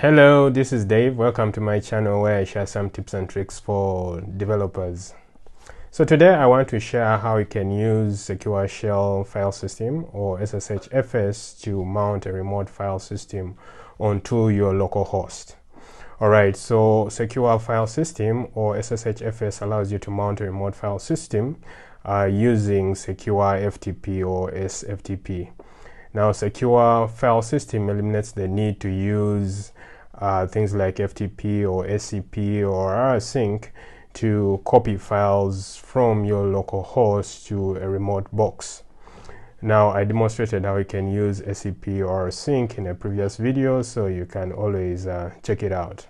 Hello, this is Dave. Welcome to my channel where I share some tips and tricks for developers. So today I want to share how you can use secure Shell Filesystem or Sshfs to mount a remote file system onto your local host. Alright, so secure file system or Sshfs allows you to mount a remote file system using secure FTP or SFTP. Now, secure file system eliminates the need to use things like FTP or SCP or rsync to copy files from your local host to a remote box. Now, I demonstrated how you can use SCP or rsync in a previous video, so you can always check it out.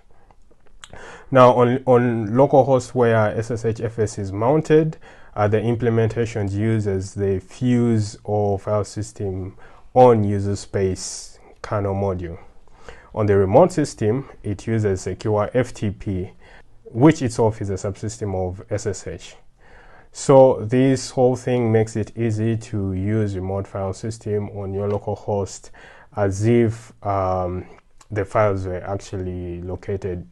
Now, on localhost where Sshfs is mounted, the implementations uses the fuse or file system on user space kernel module. On the remote system, it uses secure FTP, which itself is a subsystem of SSH. So this whole thing makes it easy to use remote file system on your local host as if the files were actually located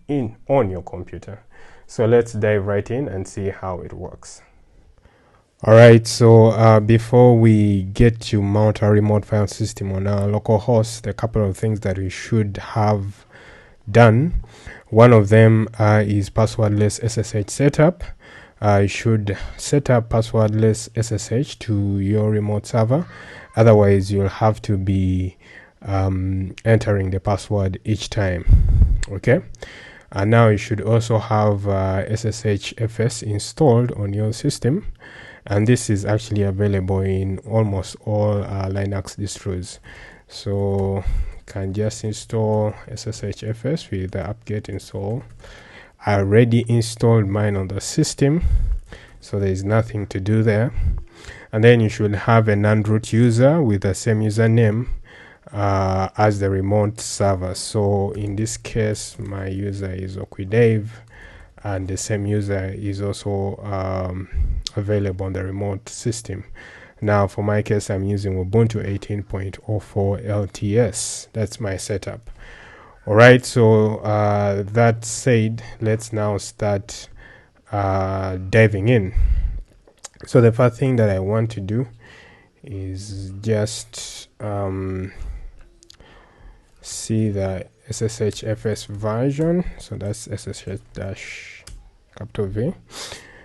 on your computer. So let's dive right in and see how it works. Alright, so before we get to mount our remote file system on our local host, a couple of things that we should have done. One of them is passwordless SSH setup. You should set up passwordless SSH to your remote server. Otherwise, you'll have to be entering the password each time. Okay. And now you should also have Sshfs installed on your system. And this is actually available in almost all Linux distros. So you can just install Sshfs with the apt-get install. I already installed mine on the system, so there is nothing to do there. And then you should have a non-root user with the same username as the remote server. So in this case, my user is Okwidave, and the same user is also available on the remote system. Now, for my case, I'm using Ubuntu 18.04 LTS. That's my setup. All right, so that said, let's now start diving in. So the first thing that I want to do is just see the Sshfs version. So that's SSH-V.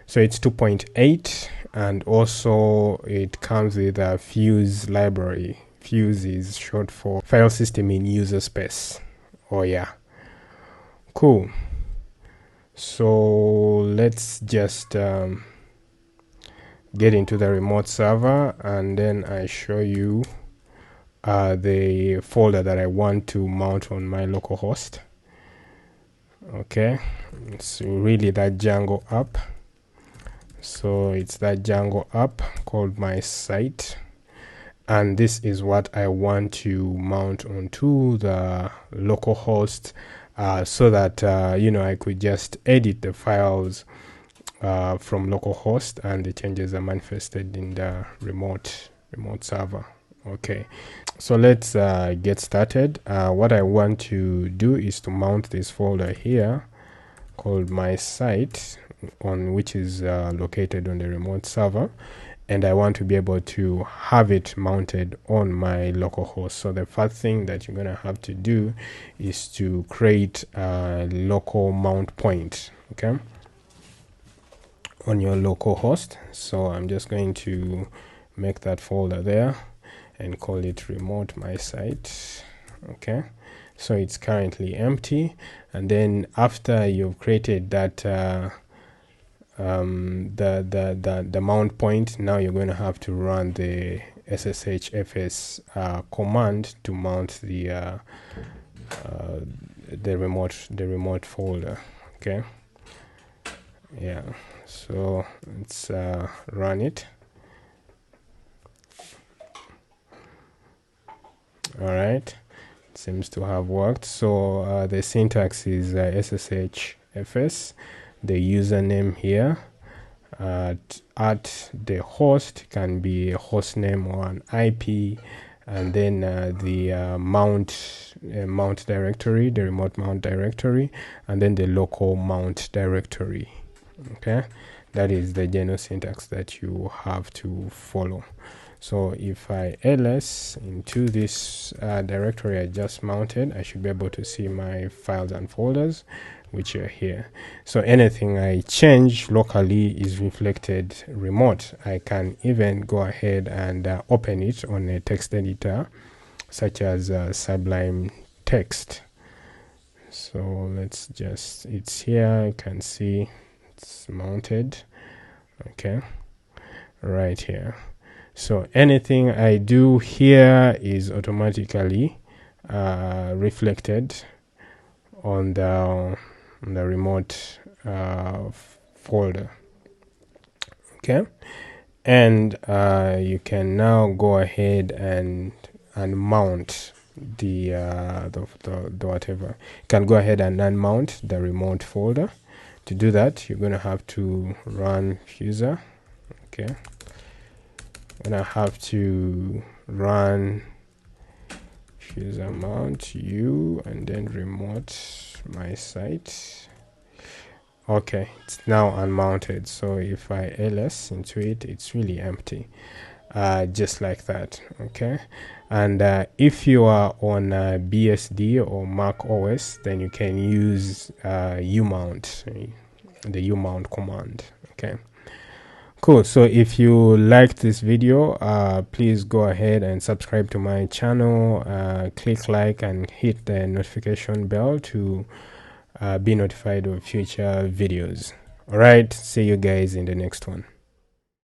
So it's 2.8, and also it comes with a Fuse library. Fuse is short for file system in user space. Oh yeah, cool. So let's just get into the remote server, and then I show you the folder that I want to mount on my local host. Okay, it's really that Django app. So it's that Django app called my site, and this is what I want to mount onto the local host so that I could just edit the files from localhost, and the changes are manifested in the remote server. Okay, so let's get started. What I want to do is to mount this folder here called my site, on which is located on the remote server, and I want to be able to have it mounted on my local host. So the first thing that you're going to have to do is to create a local mount point, okay, on your local host. So I'm just going to make that folder there and call it remote my site. Okay, so it's currently empty, and then after you've created that the mount point, now you're going to have to run the Sshfs command to mount the remote folder. Okay, yeah, so let's run it. All right, it seems to have worked. So the syntax is Sshfs, the username here at the host can be a host name or an IP, and then the mount directory, the remote mount directory, and then the local mount directory. Okay, that is the general syntax that you have to follow. So if I ls into this directory I just mounted, I should be able to see my files and folders, which are here. So anything I change locally is reflected remote. I can even go ahead and open it on a text editor such as Sublime Text. So let's just, it's here, you can see it's mounted, okay, right here. So anything I do here is automatically reflected on the remote folder. Okay, and you can now go ahead and mount the whatever. You can go ahead and unmount the remote folder. To do that, you're gonna have to run user. Okay. And I have to run user mount u and then remote my site. Okay, it's now unmounted. So if I ls into it, it's really empty, just like that. Okay, and if you are on BSD or Mac OS, then you can use umount, the umount command. Okay. Cool. So if you liked this video, please go ahead and subscribe to my channel, click like and hit the notification bell to be notified of future videos. All right, see you guys in the next one.